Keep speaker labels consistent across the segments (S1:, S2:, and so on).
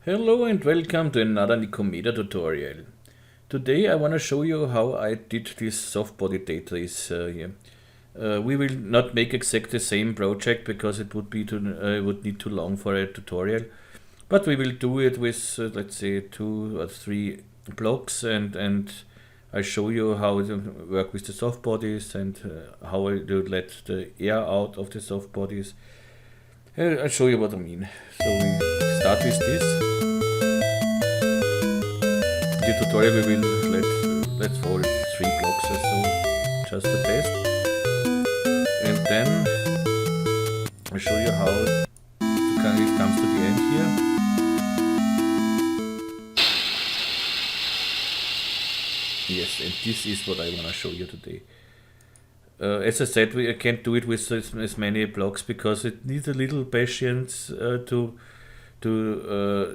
S1: Hello and welcome to another Nikomedias tutorial. Today I want to show you how I did this Softbody Tetris here. We will not make exactly the same project because it would need too long for a tutorial, but we will do it with let's say 2 or 3 blocks and I show you how to work with the soft bodies and how I do let the air out of the soft bodies. I'll show you what I mean. So we start with this. In the tutorial we will let's follow 3 blocks or so, just to test. And then I'll show you how it comes to the end here. Yes, and this is what I want to show you today. As I said, I can't do it with as many blocks because it needs a little patience to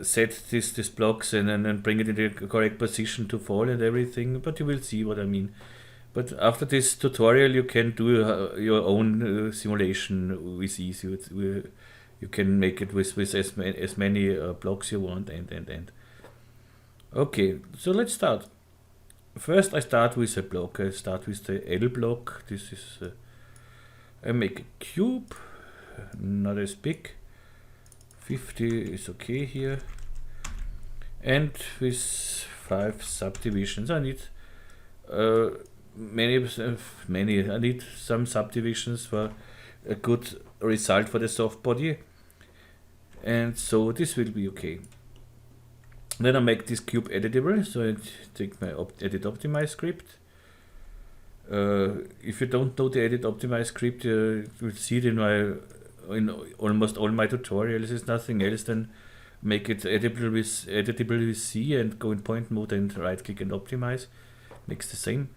S1: set these blocks and then bring it in the correct position to fall and everything, but you will see what I mean. But after this tutorial you can do your own simulation with ease. You can make it with as many blocks you want and. Okay, so let's start. First I start with a block. I start with the L block. This is I make a cube, not as big. 50 is okay here, and with 5 subdivisions. I need many. I need some subdivisions for a good result for the soft body, and so this will be okay. Then I make this cube editable, so I take my edit optimize script. If you don't know the edit optimize script, you will see it in almost all my tutorials. Is nothing else than make it editable with C and go in point mode and right click and optimize. Makes the same.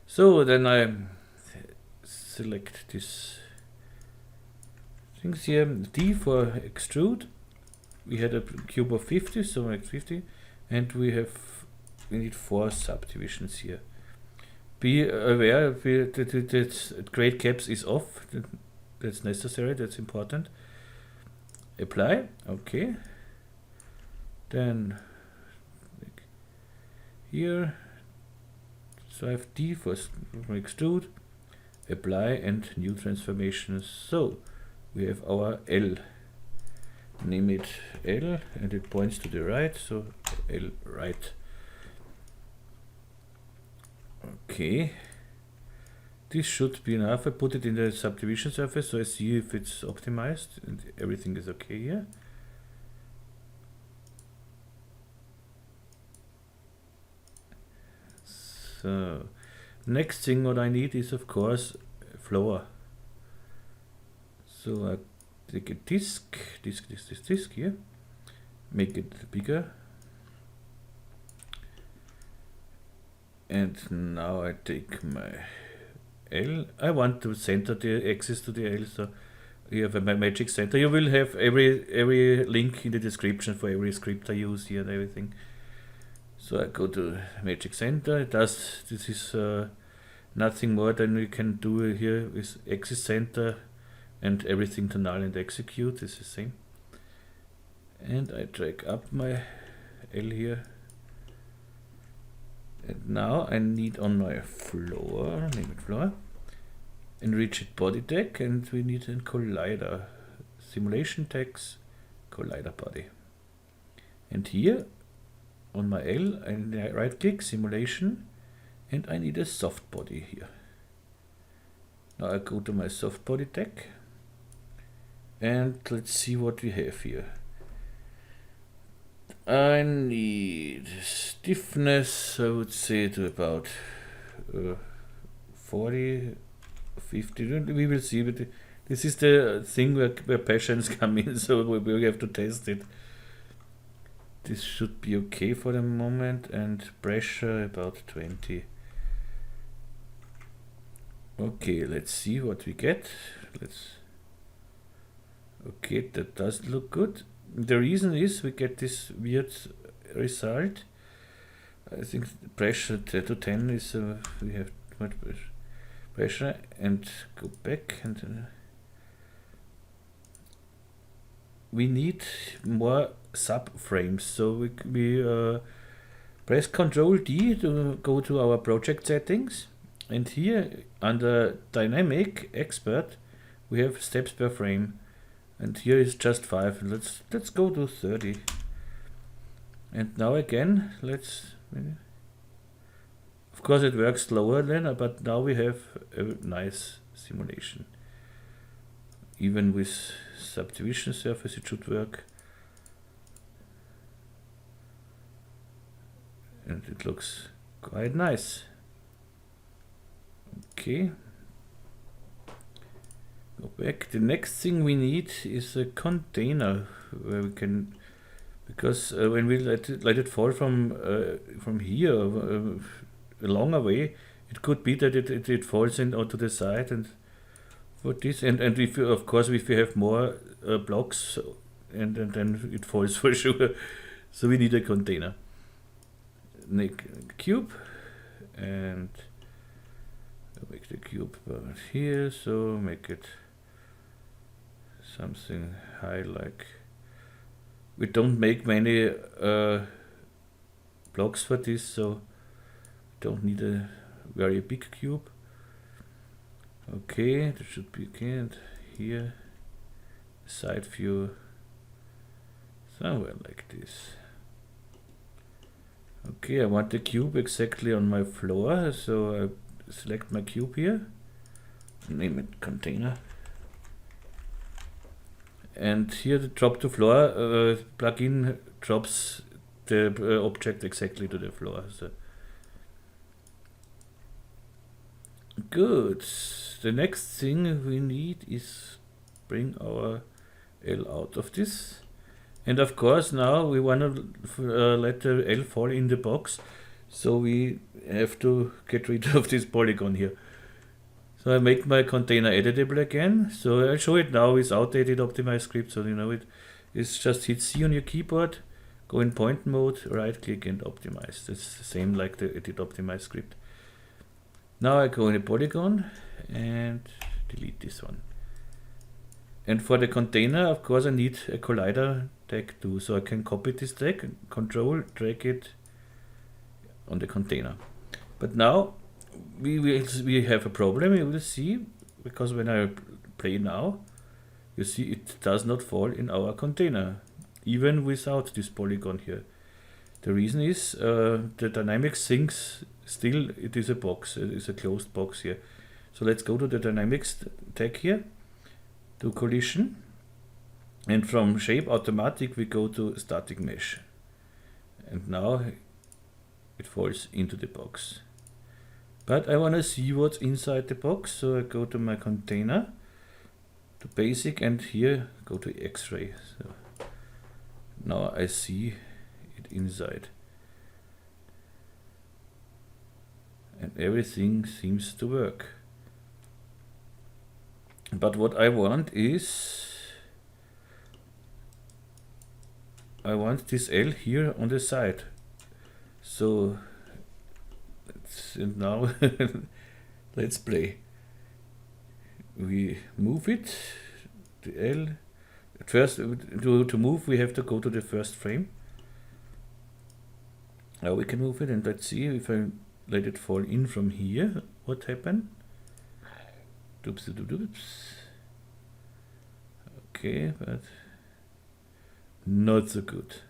S1: So then I select these things here. D for extrude. We had a cube of 50, so make 50, and we need 4 subdivisions here. Be aware that grade caps is off. That's necessary, that's important. Apply, okay. Then here, so I have D for extrude, apply, and new transformations. So we have our L. Name it L, and it points to the right, so L right. Okay. This should be enough. I put it in the subdivision surface so I see if it's optimized and everything is okay here. So next thing what I need is of course floor. So I take a disk here, make it bigger, and now I take my L. I want to center the axis to the L, so you have my magic center. You will have every link in the description for every script I use here and everything. So I go to magic center. This is nothing more than we can do here with axis center and everything to null and execute is the same. And I drag up my L here. And now I need on my floor, name it floor, and rigid body tag, and we need a collider, simulation tags, collider body. And here on my L, I right click simulation, and I need a soft body here. Now I go to my soft body tag, and let's see what we have here. I need stiffness, I would say to about 40, 50, we will see, but this is the thing where passions come in, so we have to test it. This should be okay for the moment, and pressure about 20. Okay, let's see what we get. Okay, that does look good. The reason is we get this weird result. I think pressure to 10 is we have too much pressure, and go back, and we need more subframes. So we press Ctrl D to go to our project settings, and here under Dynamic Expert we have steps per frame, and here is just 5. Let's go to 30. And now again, of course it works slower then, but now we have a nice simulation. Even with subdivision surface it should work. And it looks quite nice. Okay. Go back. The next thing we need is a container where we can, because when we let it fall from here a longer way, it could be that it falls in onto the side, and for this, and if you, of course if we have more blocks, and then it falls for sure. So we need a container. Cube, and make the cube here, so make it something high, like we don't make many blocks for this, so don't need a very big cube. Okay, that should be okay, and here side view somewhere like this. Okay, I want the cube exactly on my floor, so I select my cube here, name it container, and here the drop to floor plugin drops the object exactly to the floor. So good. The next thing we need is bring our L out of this. And of course now we want to let the L fall in the box, so we have to get rid of this polygon here. So I make my container editable again. So I'll show it now without edit optimize script, so you know it. It's just hit C on your keyboard, go in point mode, right click and optimize. That's the same like the edit optimize script. Now I go in a polygon and delete this one. And for the container, of course, I need a collider tag too, so I can copy this tag, control, drag it on the container. But now we have a problem. You will see, because when I play now, you see it does not fall in our container, even without this polygon here. The reason is the dynamics thinks still it is a box, it is a closed box here. So let's go to the dynamics tag here, to collision, and from shape automatic we go to static mesh, and now it falls into the box. But I want to see what's inside the box, so I go to my container, to basic, and here go to X-ray. So now I see it inside, and everything seems to work. But what I want is, I want this L here on the side. So now let's play. We move it, the L. First, to move we have to go to the first frame. Now we can move it, and let's see if I let it fall in from here, what happened. Doops, doops. Okay, but not so good.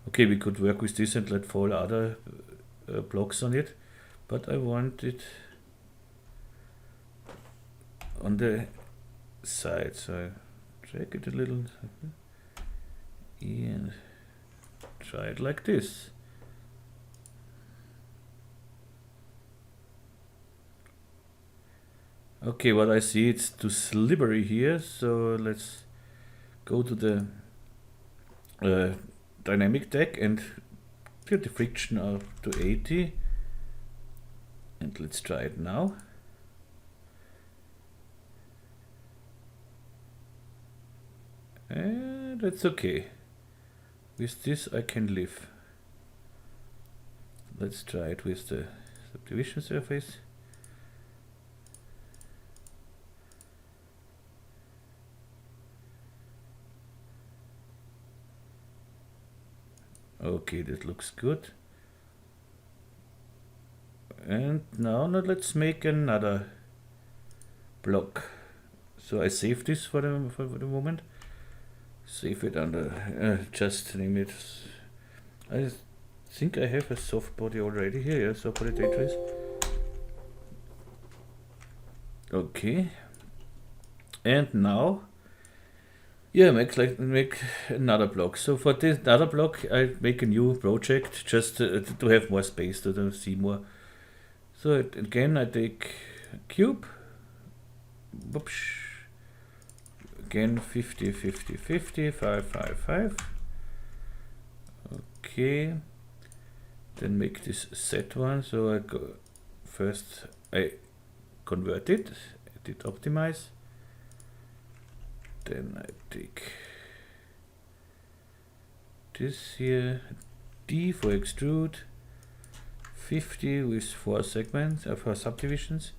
S1: Okay, we could work with this and let fall other blocks on it, but I want it on the side, so I drag it a little and try it like this. Okay, what I see, it's too slippery here, so let's go to the dynamic tag and get the friction up to 80, and let's try it now. And that's okay. With this I can live. Let's try it with the subdivision surface. Okay, that looks good. And now let's make another block. So I save this for the moment. Save it under, just name it. I think I have a softbody already here, yeah, Softbody Tetris. Okay. And now, yeah, make another block. So for this other block, I make a new project just to have more space to see more. So again, I take a cube. Whoops. Again, 50, 50, 50, 5, 5, 5. Okay. Then make this set one. So I go first. I convert it. Edit, optimize. Then I take this here. D for extrude. 50 with 4 segments, 4 subdivisions.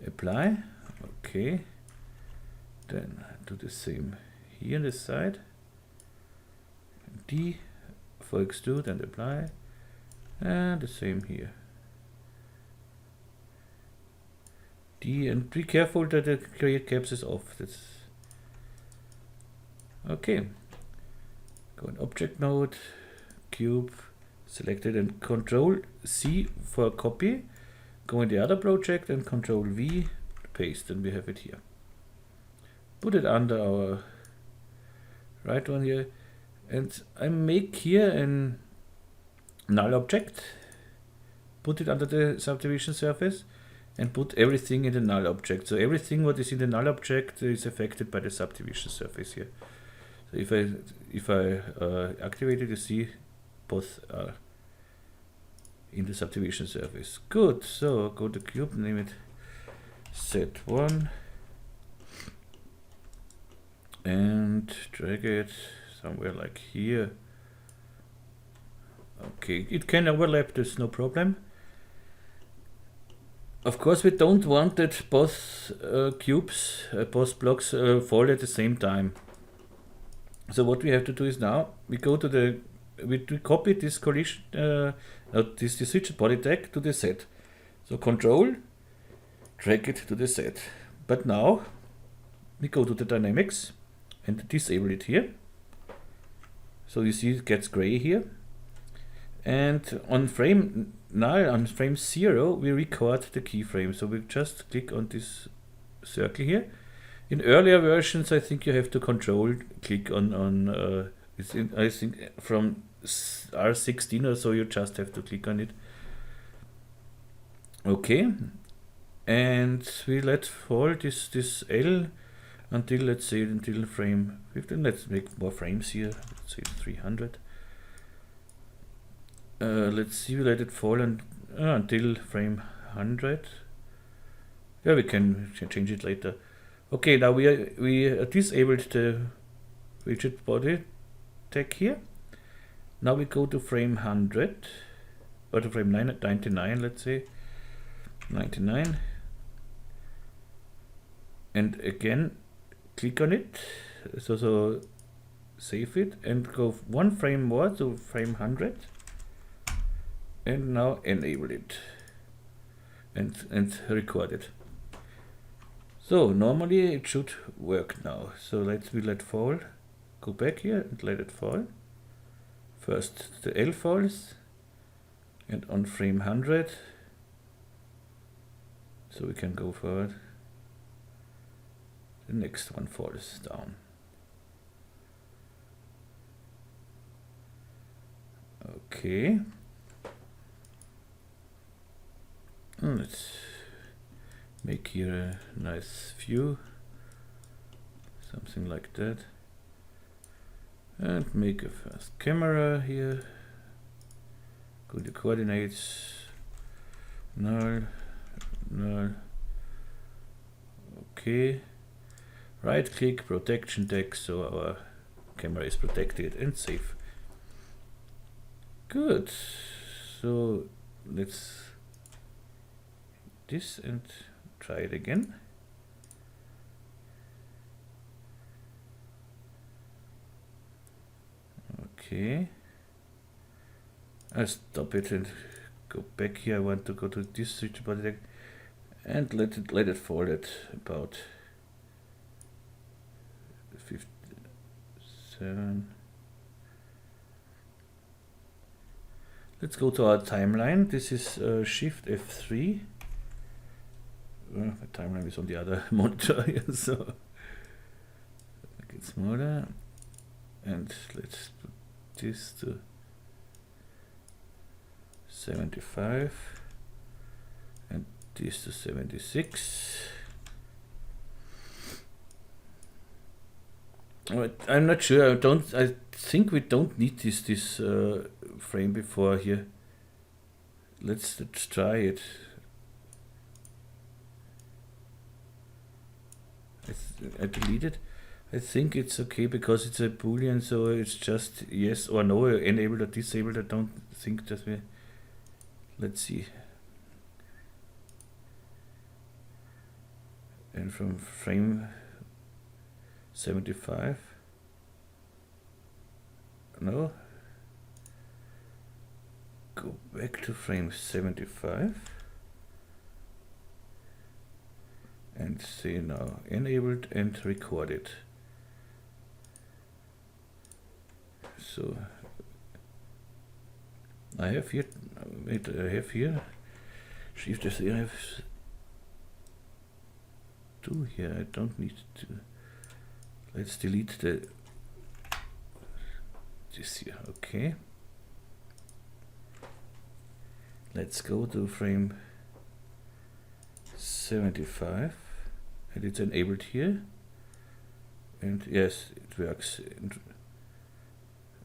S1: Apply. Okay. Then do the same here on this side. D for extrude and apply. And the same here. D, and be careful that the create caps is off. That's okay. Go in object mode, cube, select it, and Control C for copy. Go in the other project and Control V, paste, and we have it here. Put it under our right one here, and I make here an null object. Put it under the subdivision surface and put everything in the null object. So everything what is in the null object is affected by the subdivision surface here. So if I activate it, you see both are in the subdivision surface. Good. So go to cube, name it set1, and drag it somewhere like here. Okay, it can overlap, there's no problem. Of course, we don't want that both cubes, both blocks fall at the same time. So what we have to do is now we go to we copy this collision, this switch body tag to the set. So Control, drag it to the set. But now we go to the dynamics and disable it here. So you see it gets gray here. And on frame 0, we record the keyframe. So we just click on this circle here. In earlier versions, I think you have to control click on I think from R16 or so, you just have to click on it. Okay, and we let fall this L until, let's say, until frame 15. Let's make more frames here. Let's say 300. Let's see, we let it fall until frame 100. Yeah, we can change it later. Okay, now we disabled the rigid body tag here. Now we go to frame 100 or to frame 99, let's say 99, and again click on it. So save it and go one frame more to frame 100. And now enable it and record it. So normally it should work now. So we let fall. Go back here and let it fall. First the L falls, and on frame 100. So we can go forward. The next one falls down. Okay. Let's make here a nice view, something like that, and make a first camera here. Go to coordinates, null, null. Okay, right click, protection tag, so our camera is protected, and save. Good. So let's this and try it again. Okay. I stop it and go back here. I want to go to this switch body and let it fall at about 57. Let's go to our timeline. This is Shift F3. My timeline is on the other monitor here, so make it smaller. And let's put this to 75 and this to 76. I'm not sure. I think we don't need this frame before here. Let's try it. I delete it. I think it's okay because it's a boolean, so it's just yes or no, enabled or disabled. I don't think that we. Let's see. And from frame 75. No. Go back to frame 75. And say now enabled and recorded. So I have here, wait, I have here Shift S. I have 2 here. I don't need to. Let's delete this here. Okay. Let's go to frame 75, and it's enabled here. And yes, it works. And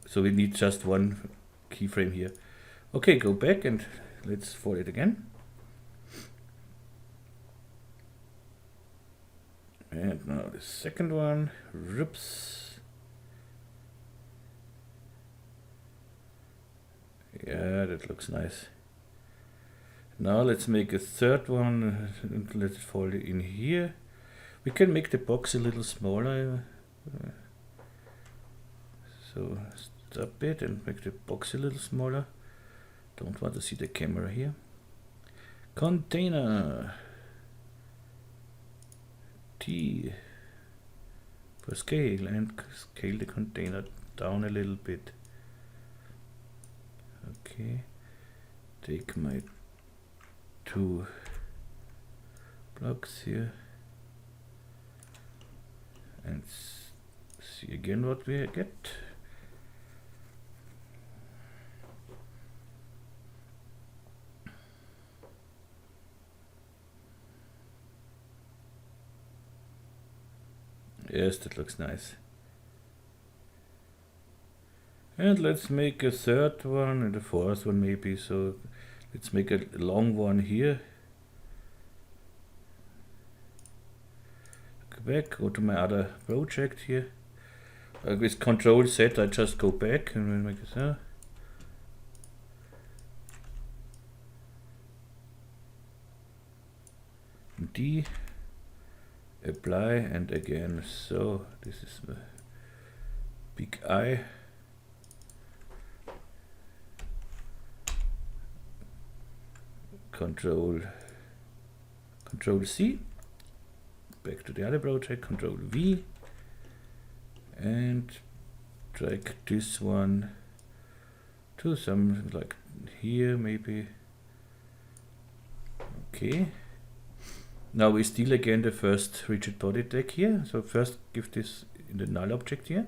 S1: so we need just one keyframe here. Okay, go back and let's for it again. And now the second one. Oops. Yeah, that looks nice. Now let's make a third one and let it fall in here. We can make the box a little smaller. So stop it and make the box a little smaller. Don't want to see the camera here. Container. T for scale, and scale the container down a little bit. Okay. Take my 2 blocks here and see again what we get. Yes, that looks nice. And let's make a third one and a fourth one maybe. So let's make a long one here. Go back, go to my other project here. With Control Z, I just go back and we'll make it. D, apply, and again. So this is the big I. Control C, back to the other project, Control V, and drag this one to some like here maybe. Okay. Now we steal again the first rigid body tag here. So first give this in the null object here.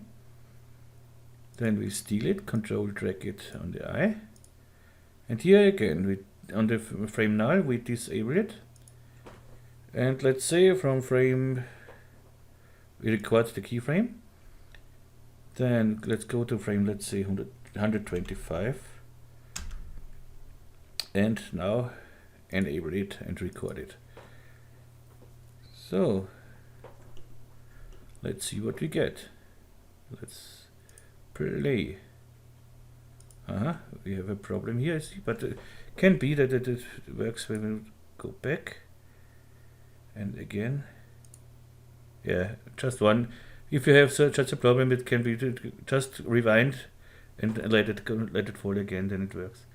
S1: Then we steal it, Control drag it on the I, and here again we on the frame null we disable it, and let's say from frame we record the keyframe. Then let's go to frame, let's say 125, and now enable it and record it. So let's see what we get. Let's play. We have a problem here, I see, but can be that it works when we go back and again. Yeah, just one. If you have such a problem, it can be just rewind and let it go, let it fall again, then it works.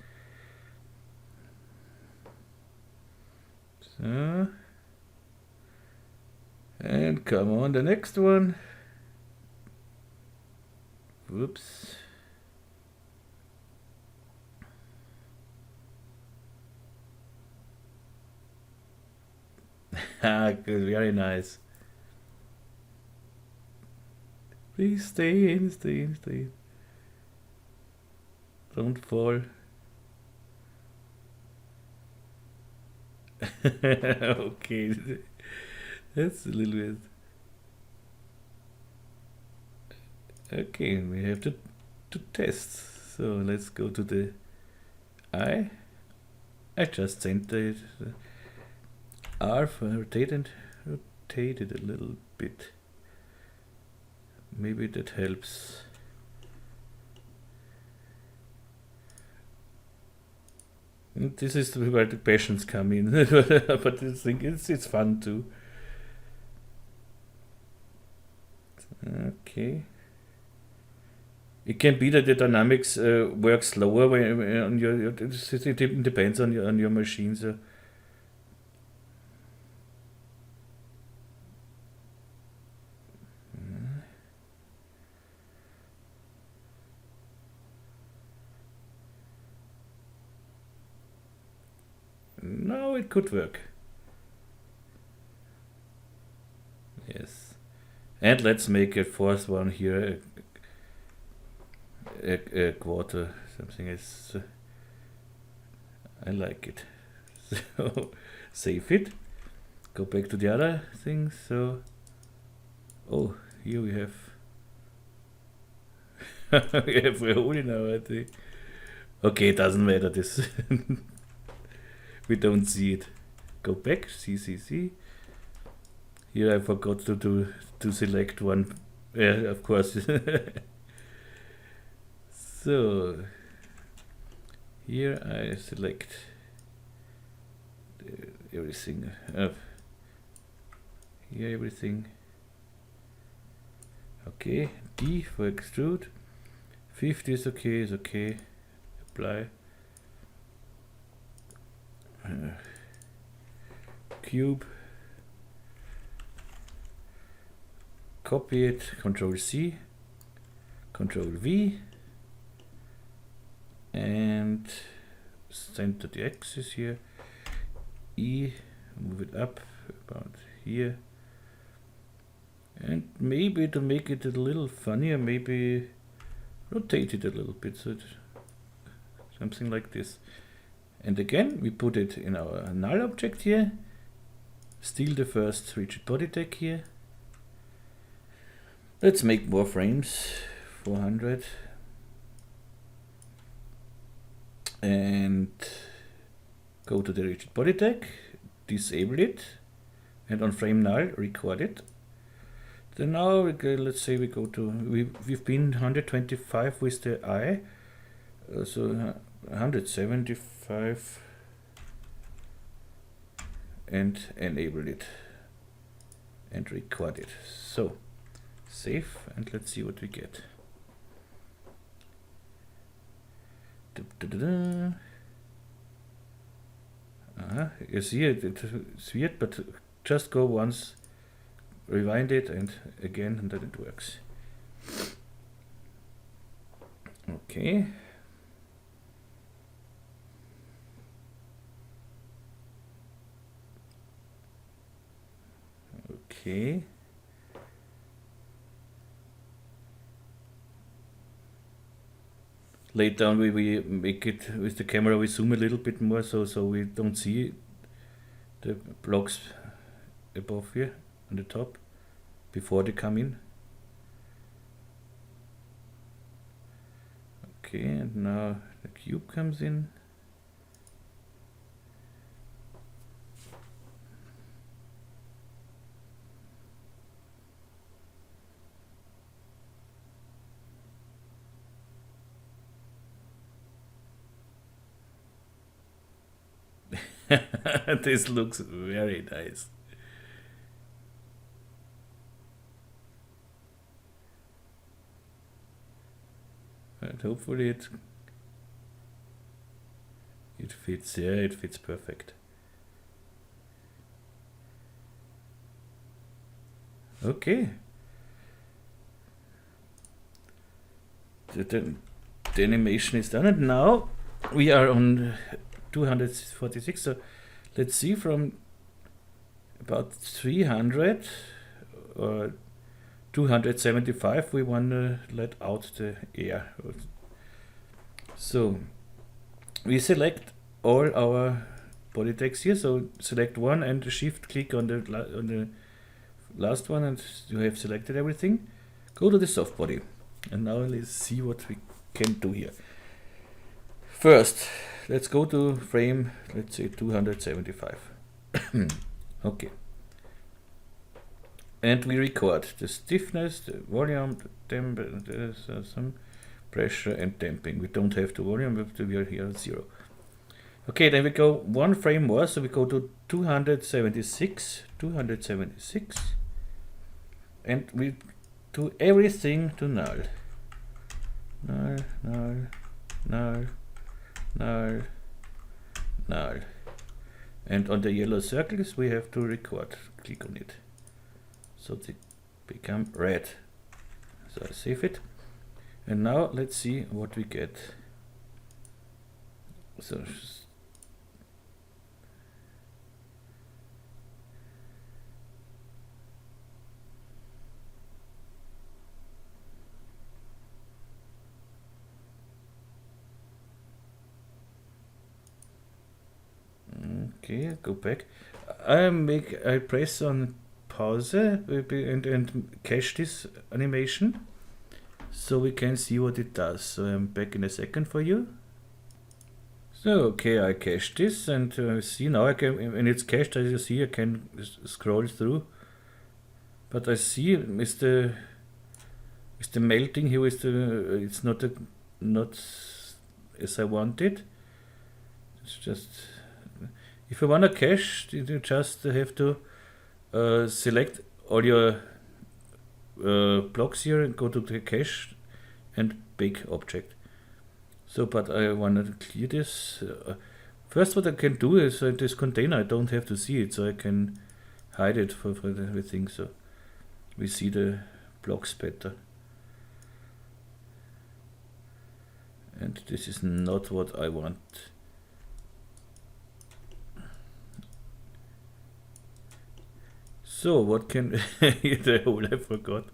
S1: So, and come on, the next one. Whoops. Good, very nice. Please stay in, stay in, stay in. Don't fall. Okay, that's a little bit. Okay, we have to test. So let's go to the eye. I just centered it. R for rotate and rotate it a little bit. Maybe that helps. And this is where the passions come in, but I think it's fun too. Okay. It can be that the dynamics works slower when on your. It depends on your machine. So. No, it could work. Yes. And let's make a fourth one here. A quarter, something else. I like it. So save it. Go back to the other thing. So, oh, here we have we have a hole in our thing. Okay, it doesn't matter. This we don't see it. Go back. See. Here I forgot to select one. Yeah, of course. So here I select everything. Here everything. Okay, D for extrude. 50 is okay. Apply. Cube. Copy it. Control C. Control V. And center the axis here. E, move it up about here. And maybe to make it a little funnier, maybe rotate it a little bit, so something like this. And again, we put it in our null object here. Steal the first rigid body tag here. Let's make more frames. 400. And go to the rigid body tag, disable it, and on frame null record it. Then now we go, let's say we go to we've been 125 with the eye, so 175, and enable it and record it. So save, and let's see what we get. You see it's weird, but just go once, rewind it, and again, and then it works. Okay. Okay. Later on we make it with the camera, we zoom a little bit more so we don't see the blocks above here on the top before they come in. Okay, and now the cube comes in. This looks very nice. and hopefully it fits. Yeah, it fits perfect. Okay. The animation is done, and now we are on 246. So let's see, from about 300 or 275 we want to let out the air. So we select all our body text here, so select one and shift click on the last one, and you have selected everything. Go to the soft body, and now let's see what we can do here. First, let's go to frame, let's say 275. Okay. And we record the stiffness, the volume, the temp, there's some pressure and damping. We don't have the volume, we are here at 0. Okay, then we go one frame more, so we go to 276, and we do everything to null. Null, null, null, null, null. And on the yellow circles we have to record. Click on it. So they become red. So I save it. And now let's see what we get. So okay, go back. I press on pause and cache this animation so we can see what it does. So I'm back in a second for you. So okay, I cached this, and see now I can, when it's cached, as you see, I can scroll through. But I see is the melting here, it's not as I wanted. It's just, if you want to cache, you just have to select all your blocks here and go to the cache and big object. So, but I want to clear this. First, what I can do is this container, I don't have to see it, so I can hide it for everything, so we see the blocks better. And this is not what I want. So what can the whole I forgot.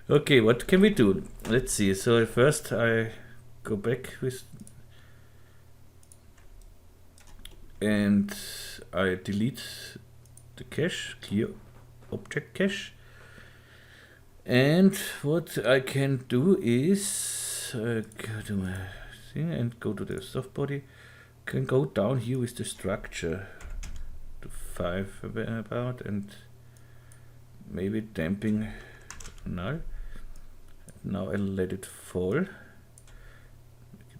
S1: Okay, what can we do? Let's see. So first I go back with and I delete the cache, clear object cache. And what I can do is go to my thing and go to the soft body. Can go down here with the structure to 5 about, and maybe damping null. Now I'll let it fall. Get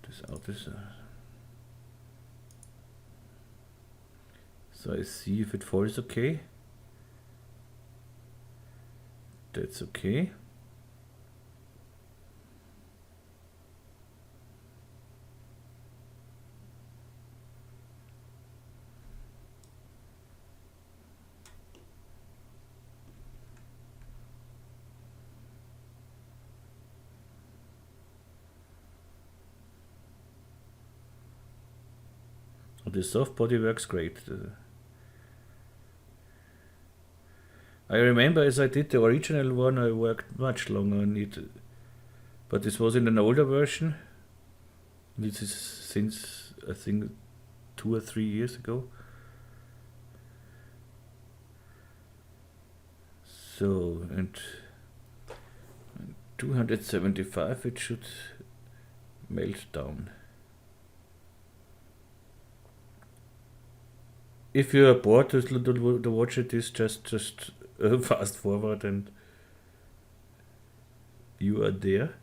S1: this out. So I see if it falls okay. That's okay. The soft body works great. I remember as I did the original one, I worked much longer on it, but this was in an older version. This is since I think 2 or 3 years ago. So, and 275 it should melt down. If you are bored to watch it, just fast forward and you are there.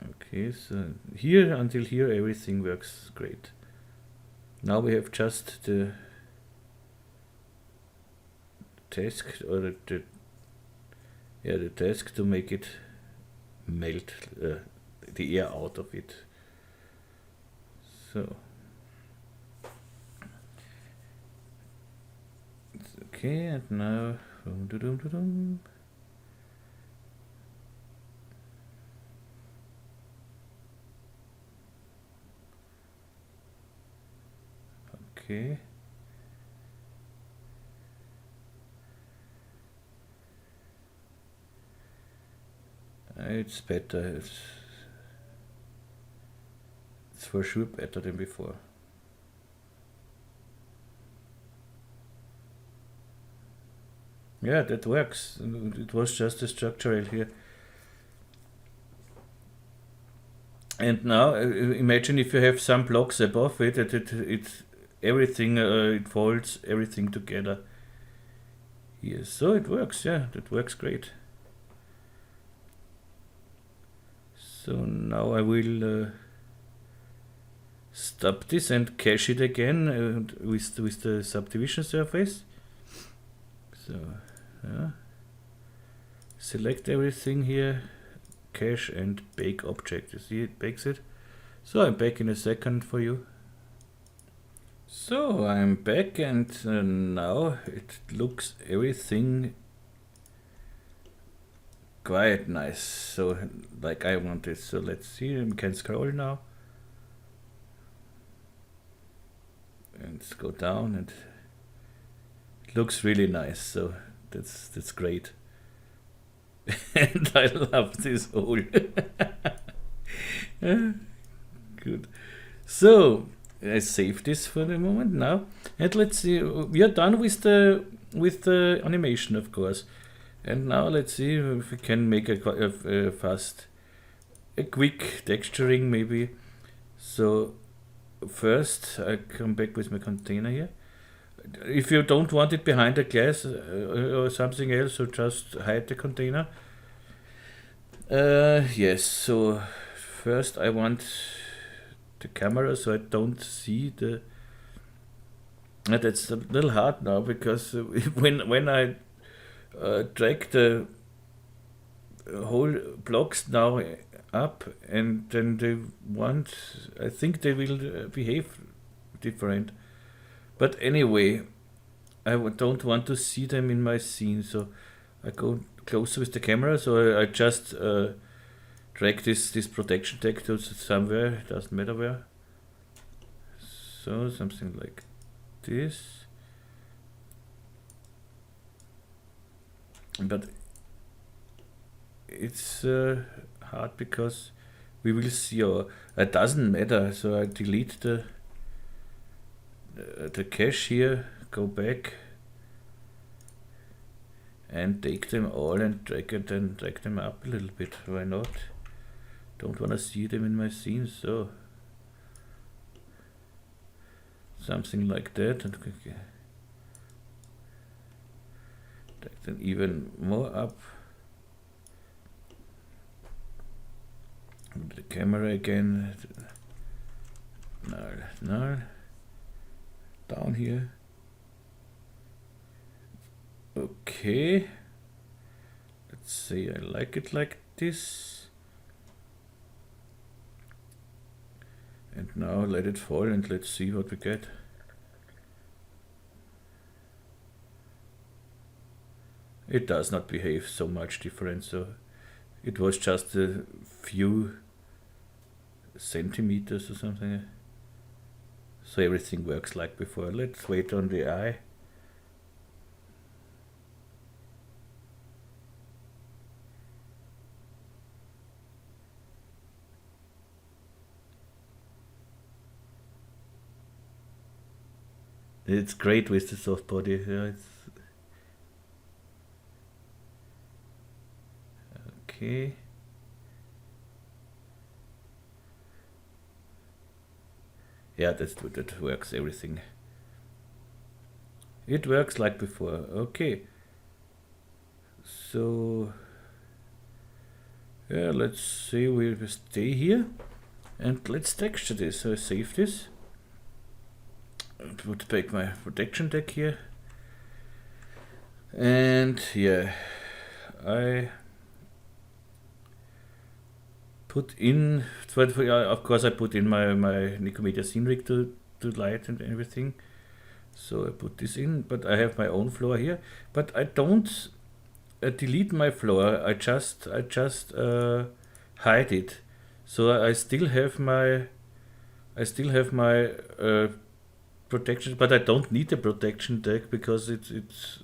S1: Okay, so here until here everything works great. Now we have just the task or the yeah, the desk to make it melt the air out of it. So it's okay, and now okay. It's better. It's for sure better than before. Yeah, that works. It was just a structural here. And now imagine if you have some blocks above it, it everything it folds everything together. Yes, so it works. Yeah, that works great. So now I will stop this and cache it again with the subdivision surface. So select everything here, cache and bake object. You see it bakes it. So I'm back in a second for you. So I'm back, and now it looks everything quite nice, so like I want it. So let's see, we can scroll now and go down, and it looks really nice. So that's great. And I love this hole. Good. So I save this for the moment now, and let's see. We are done with the animation, of course. And now let's see if we can make a quick texturing maybe. So first I come back with my container here. If you don't want it behind the glass or something else, so just hide the container. Yes, so first I want the camera so I don't see the... That's a little hard now, because when I drag the whole blocks now up, and then I think they will behave different. But anyway, I don't want to see them in my scene, so I go closer with the camera. So I just drag this protection tag to somewhere, it doesn't matter where. So something like this. But it's hard because we will see, or it doesn't matter. So I delete the cache here, go back and take them all and drag them up a little bit. Why not? Don't want to see them in my scene, so something like that, and drag them even more up. The camera again, null, down here. Okay, let's say I like it like this, and now let it fall and let's see what we get. It does not behave so much different, so it was just a few centimeters or something. So everything works like before. Let's wait on the eye. It's great with the soft body. Yeah, okay. Yeah, that works everything. It works like before. Okay. So yeah, let's see, we'll stay here and let's texture this. So I save this. I put back my protection deck here. And yeah, I put in, of course I put in my Nikomedias Scene Rig to Lite and everything. So I put this in, but I have my own floor here. But I don't delete my floor. I just hide it. So I still have my protection, but I don't need the protection tag because it's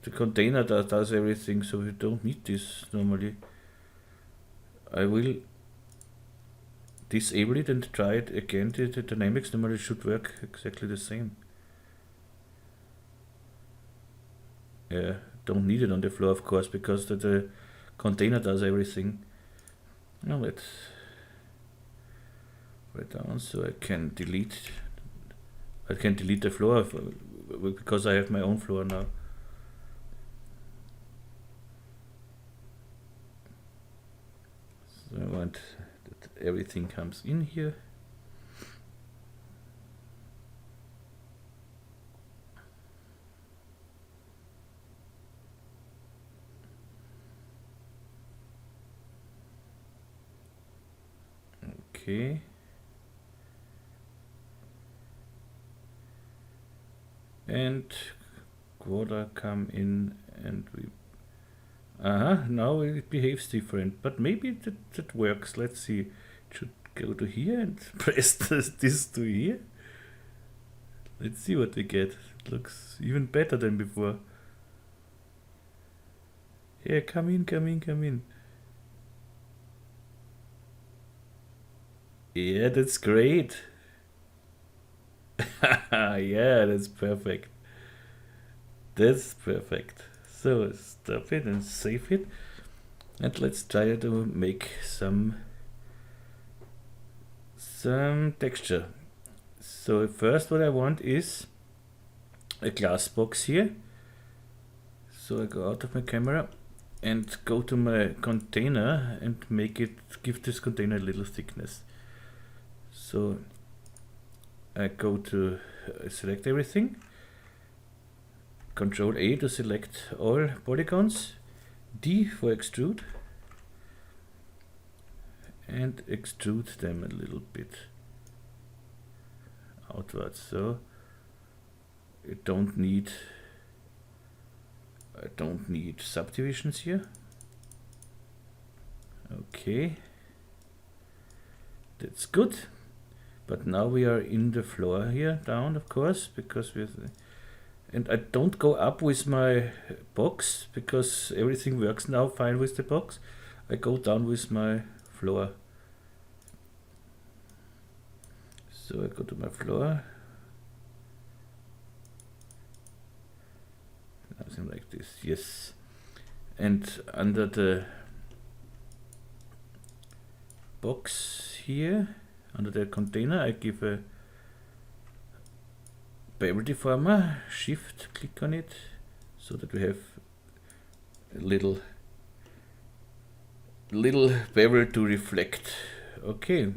S1: the container that does everything. So we don't need this normally. I will disable it and try it again. The dynamics normally should work exactly the same. Yeah, don't need it on the floor, of course, because the container does everything. Now let's write down so I can delete the floor because I have my own floor now. So I want that everything comes in here. Okay. And quota come in and we now it behaves different, but maybe that works. Let's see. It should go to here and press this to here. Let's see what we get. It looks even better than before. Yeah, come in. Yeah, that's great. Yeah, that's perfect. That's perfect. So stop it and save it. And let's try to make some texture. So first what I want is a glass box here. So I go out of my camera and go to my container and give this container a little thickness. So I go to select everything, Control A to select all polygons, D for extrude, and extrude them a little bit outwards. So I don't need subdivisions here. Okay, that's good. But now we are in the floor here, down, of course, because and I don't go up with my box because everything works now fine with the box. I go down with my floor. So I go to my floor. Something like this, yes. And under the box here, under the container, I give a bevel deformer, shift, click on it, so that we have a little bevel to reflect. Okay,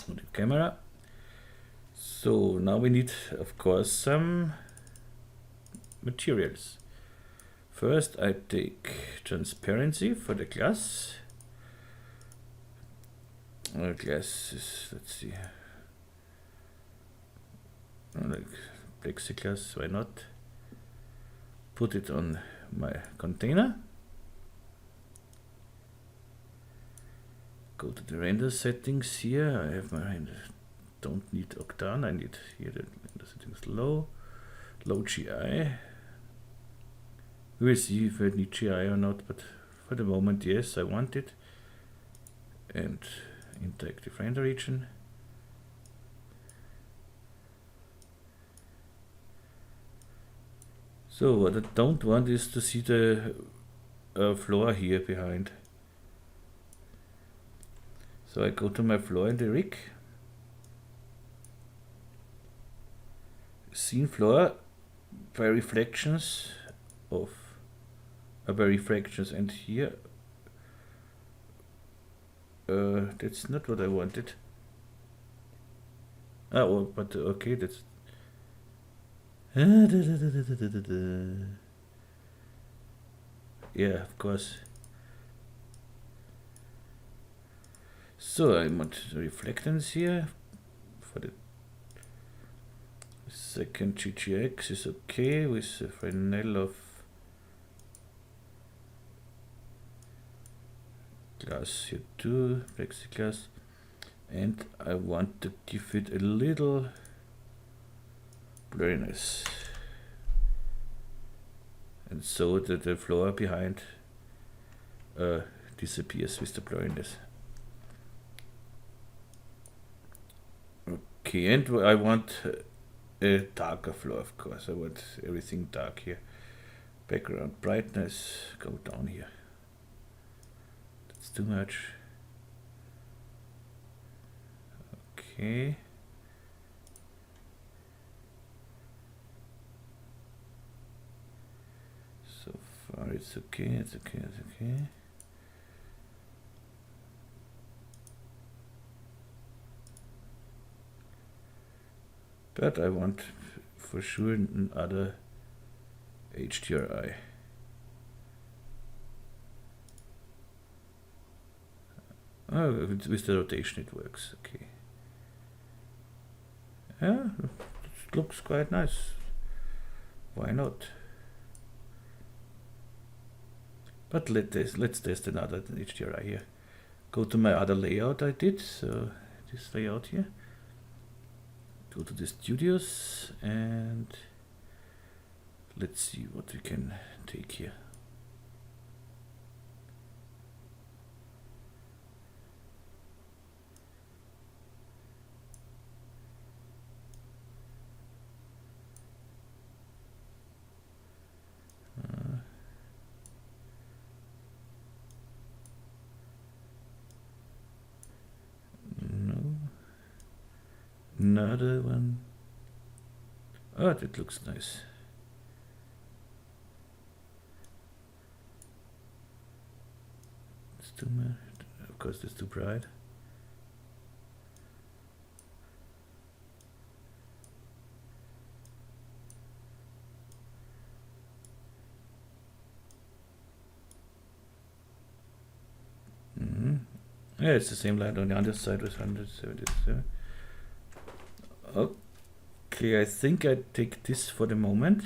S1: on the camera. So now we need, of course, some materials. First I take transparency for the glass. Glass is, let's see, like plexiglass, why not? Put it on my container. Go to the render settings here. I have my render, don't need octane, I need here the render settings low GI. We will see if I need GI or not, but for the moment, yes, I want it. And interactive render region. So what I don't want is to see the floor here behind. So I go to my floor in the rig, scene floor by reflections of and here that's not what I wanted. Oh, but okay, that's Yeah, of course. So I want the reflectance here for the second GGX is okay with the Fresnel of glass here too, plexiglass, and I want to give it a little blurriness, and so that the floor behind disappears with the blurriness. Okay, and I want a darker floor, of course. I want everything dark here. Background brightness, go down here. That's too much. Okay. So far it's okay, it's okay, it's okay. But I want for sure another HDRI. Oh, with the rotation it works, okay. Yeah, it looks quite nice. Why not? But let's test another HDRI here. Go to my other layout I did, so this layout here. Go to the studios and let's see what we can take here. Another one. Oh, that looks nice. It's too much. Of course, it's too bright. Yeah, it's the same light on the other side with 177. Okay, I think I take this for the moment.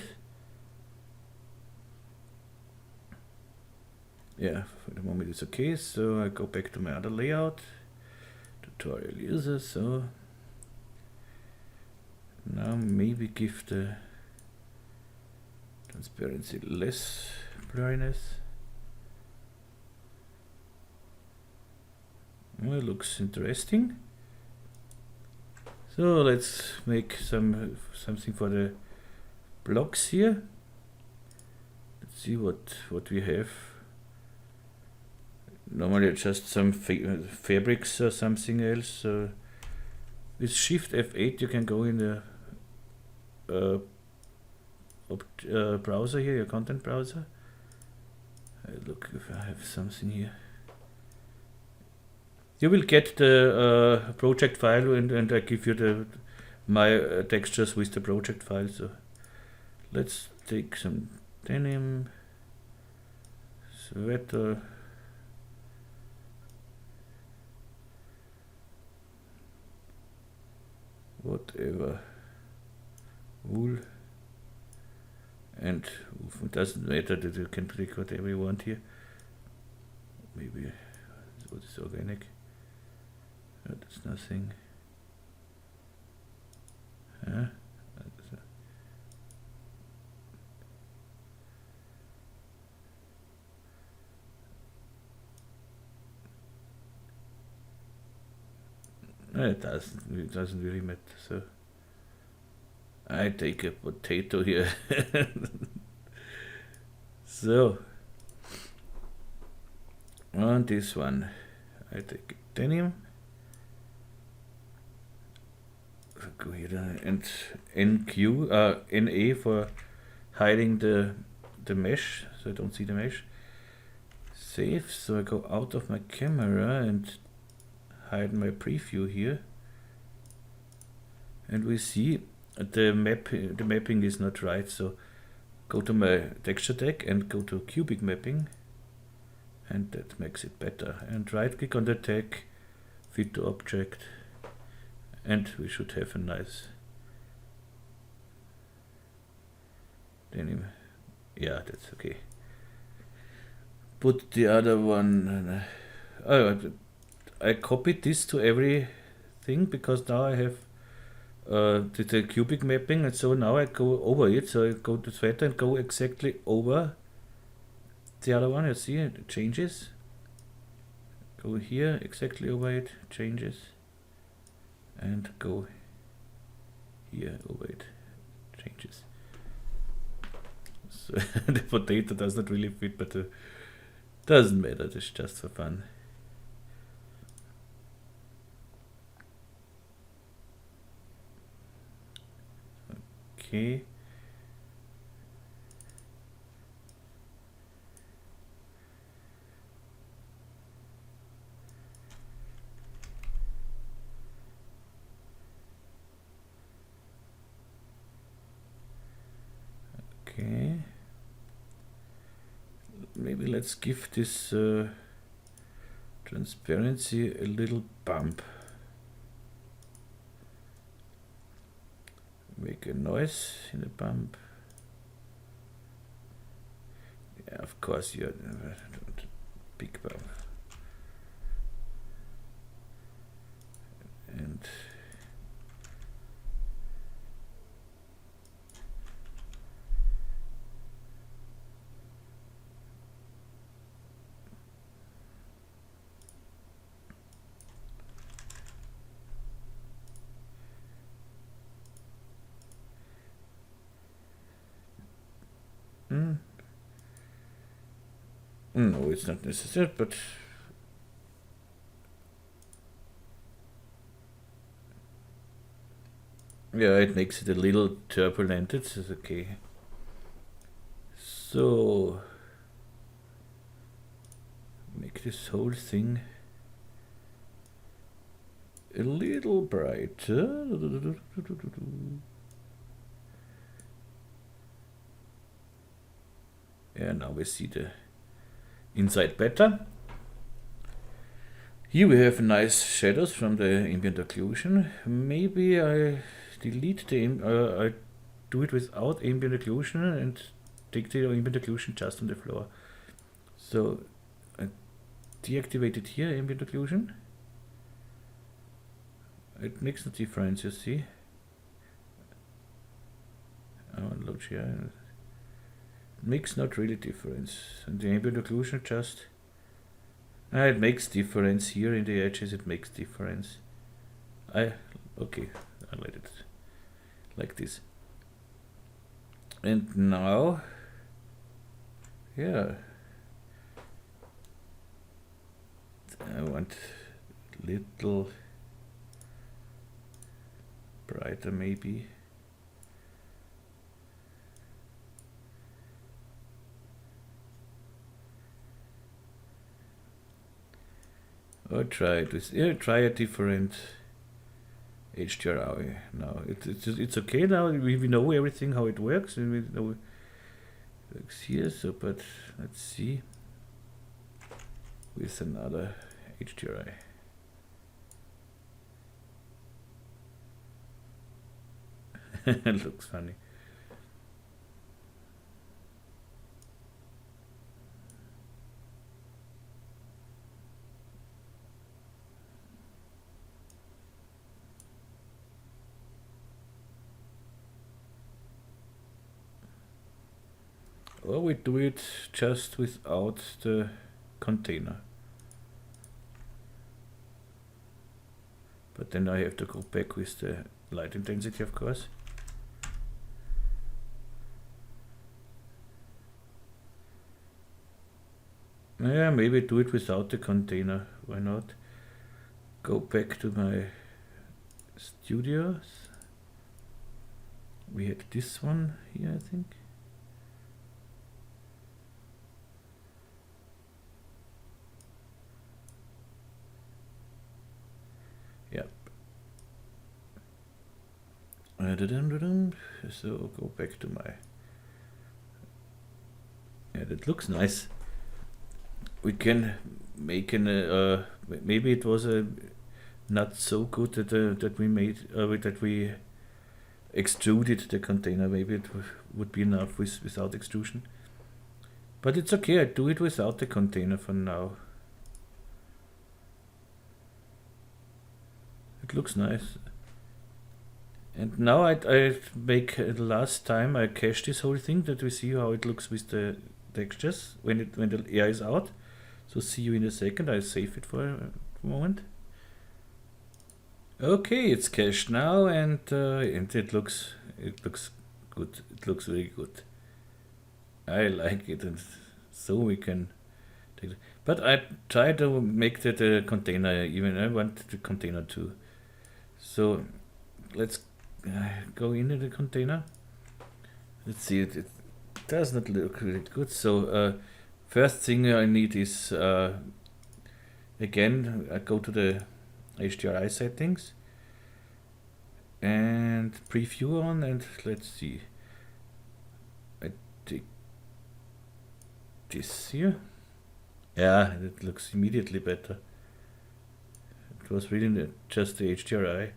S1: Yeah, for the moment it's okay. So I go back to my other layout, tutorial user. So now maybe give the transparency less blurriness. Well, it looks interesting. So let's make something for the blocks here. Let's see what we have. Normally just some fabrics or something else. With Shift F8 you can go in the browser here, your content browser. Look if I have something here. You will get the project file and I give you my textures with the project file. So let's take some denim, sweater, whatever, wool, and it doesn't matter that you can pick whatever you want here. Maybe what is organic. That's nothing. It doesn't really matter. So I take a potato here. So on this one, I take denim. Go here and NA for hiding the mesh, so I don't see the mesh. Save. So I go out of my camera and hide my preview here, and we see the mapping is not right. So go to my texture deck and go to cubic mapping and that makes it better. And right click on the tag, fit to object, and we should have a nice denim. Yeah, that's okay. Put the other one. I copied this to everything because now I have the cubic mapping, and so now I go over it. So I go to thread and go exactly over the other one. You see it changes. Go here exactly over it, changes, and go here over it, changes. So the potato does not really fit, but doesn't matter. It's just for fun. Okay. Okay. Maybe let's give this transparency a little bump. Make a noise in the bump. Yeah, of course you don't big bump. And no, it's not necessary, but yeah, it makes it a little turbulent. It's okay. So make this whole thing a little brighter. Yeah, now we see the inside better. Here we have nice shadows from the ambient occlusion. Maybe I delete the I do it without ambient occlusion and take the ambient occlusion just on the floor. So I deactivate it here, ambient occlusion. It makes no difference, you see. Unload here. Makes not really difference, and the ambient occlusion just it makes difference here in the edges. It makes difference. Okay, I let it like this. And now, yeah, I want little brighter maybe. Or try it with try a different HDRI. Now it's okay now. We know everything how it works, and we know it works here. So, but let's see with another HDRI. It looks funny. Or we do it just without the container. But then I have to go back with the light intensity, of course. Yeah, maybe do it without the container. Why not? Go back to my studios. We had this one here, I think. Yep. So go back to my. Yeah, that looks nice. we can make an maybe it was not so good that we made that we extruded the container. Maybe it would be enough without extrusion, but it's okay. I do it without the container for now. It looks nice. And now I make the last time I cache this whole thing, that we see how it looks with the textures when the air is out. So see you in a second. I save it for a moment. Okay, it's cached now, and it looks good. It looks very good. I like it, and so we can take it. But I try to make the container even. I want the container too. So let's go into the container. Let's see, it does not look really good. So first thing I need is again, I go to the HDRI settings and preview on, and let's see, I take this here. Yeah, it looks immediately better. It was really just the HDRI.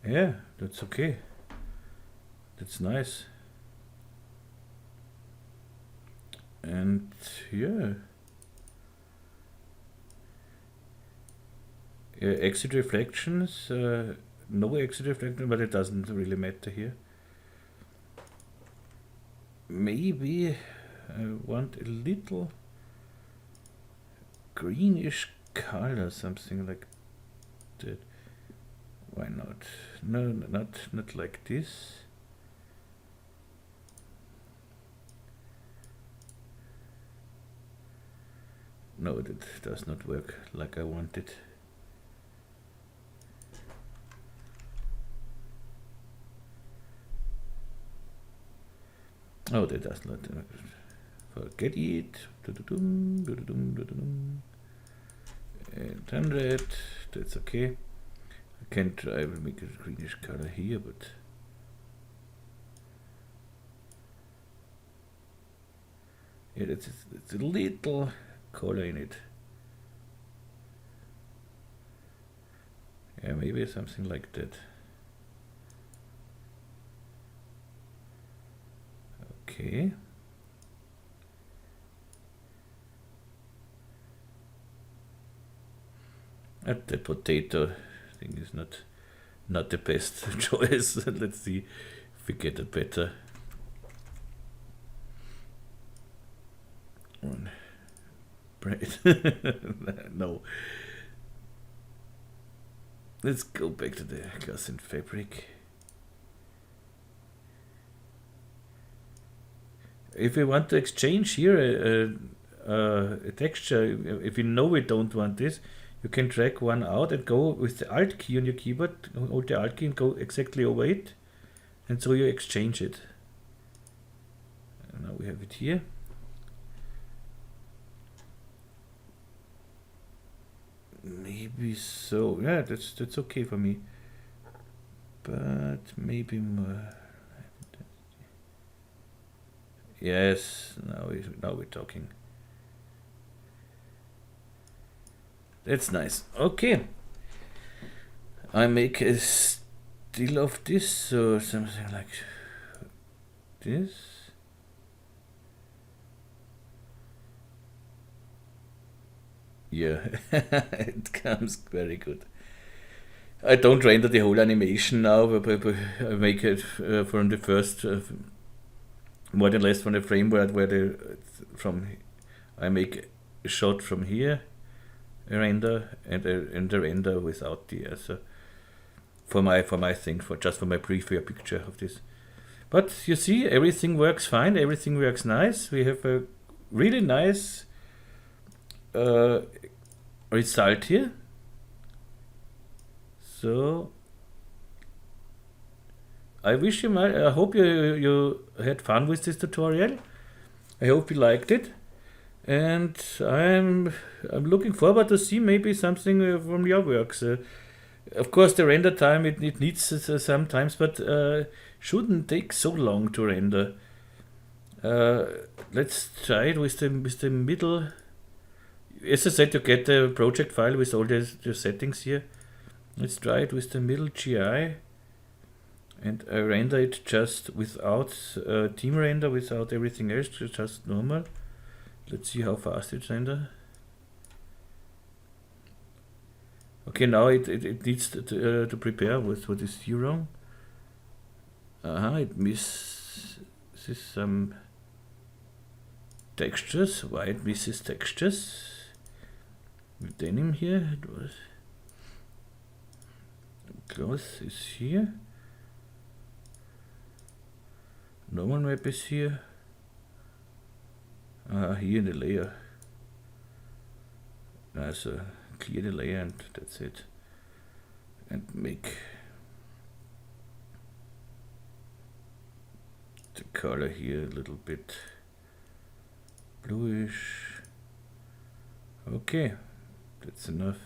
S1: Yeah, that's okay. That's nice. And yeah. Exit reflections, no exit reflection, but it doesn't really matter here. Maybe I want a little greenish color, something like that. Why not? No, not like this. No, that does not work like I want it. Oh, that does not. Forget it. 800. That's okay. I can try to make a greenish color here, but yeah, it's a little color in it. Yeah, maybe something like that. Okay. And the potato thing is not the best choice. Let's see if we get it better. Bread. No. Let's go back to the glass and fabric. If we want to exchange here a texture, if you know we don't want this, you can drag one out and go with the Alt key on your keyboard, hold the Alt key and go exactly over it, and so you exchange it. And now we have it here. Maybe so. Yeah, that's okay for me. But maybe more. Yes, now we're talking. That's nice. Okay. I make a still of this or something like this. Yeah, it comes very good. I don't render the whole animation now, but I make it from the first, more or less from the frame where I make a shot from here, a render, and a render without the so for my thing, just for my preview picture of this. But you see, everything works fine. Everything works nice. We have a really nice result here. So I hope you had fun with this tutorial. I hope you liked it, and I'm looking forward to see maybe something from your works. Of course, the render time it needs sometimes, but shouldn't take so long to render. Let's try it with the middle. As I said, you get the project file with all the settings here. Let's try it with the middle GI, and I render it just without team render, without everything else, just normal. Let's see how fast it render. Okay, now it needs to prepare. What is here wrong? It misses some textures. Why it misses textures? With denim here, it was. Cloth is here. Normal map is here. Here in the layer. So clear the layer and that's it. And make the color here a little bit bluish. Okay, that's enough.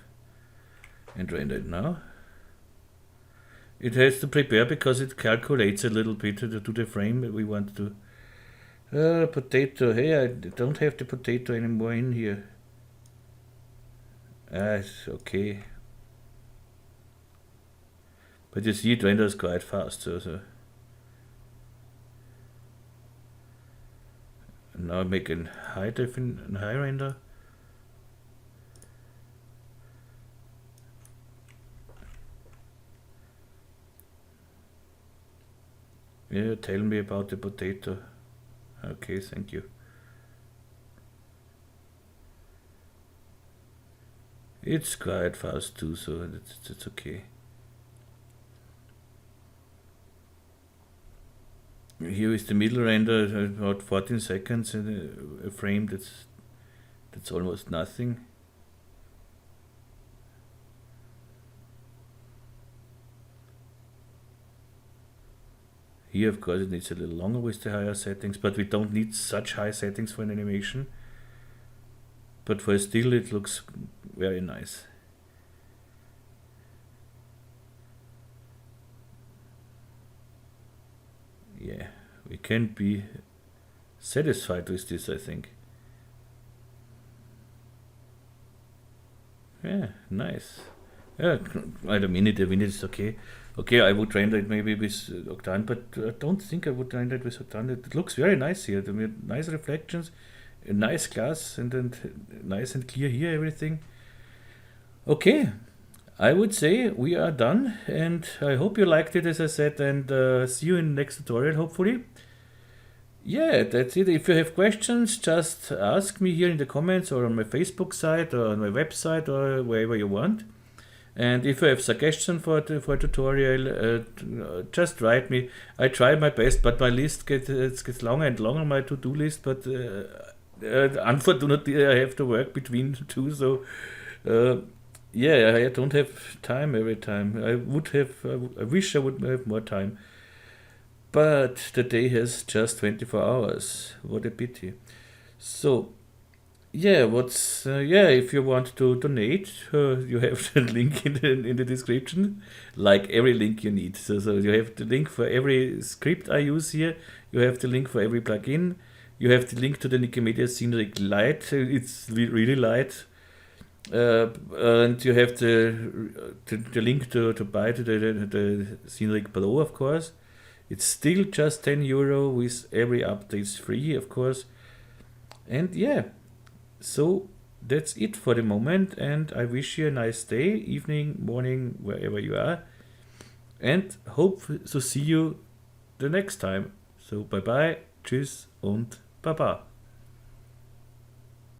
S1: And render it now. It has to prepare because it calculates a little bit to the frame that we want to. Potato. Hey, I don't have the potato anymore in here. It's okay. But you see, it renders quite fast. So. Now make a high render. Yeah, tell me about the potato. Okay, thank you. It's quite fast too, so it's okay. Here is the middle render, about 14 seconds in a frame. That's almost nothing. Here, of course, it needs a little longer with the higher settings, but we don't need such high settings for an animation. But for a still, it looks very nice. Yeah, we can be satisfied with this, I think. Yeah, nice. Yeah, a minute is okay. Okay, I would render it maybe with Octane, but I don't think I would render it with Octane. It looks very nice here. I mean, nice reflections, a nice glass, and then nice and clear here, everything. Okay, I would say we are done, and I hope you liked it, as I said, and see you in the next tutorial, hopefully. Yeah, that's it. If you have questions, just ask me here in the comments or on my Facebook site or on my website or wherever you want. And if you have suggestions for a tutorial, just write me. I try my best, but my list gets longer and longer, my to-do list, but unfortunately I have to work between the two, so yeah, I don't have time every time. I wish I would have more time. But the day has just 24 hours. What a pity. So, yeah, if you want to donate, you have the link in the description, like every link you need. So you have the link for every script I use here. You have the link for every plugin. You have the link to the Nikomedias Scene Rig Lite. It's really light. And you have the link to buy the Scene Rig Pro, of course. It's still just €10 with every update free, of course. And yeah, so that's it for the moment, and I wish you a nice day, evening, morning, wherever you are, and hope to see you the next time. So bye bye, tschüss und baba.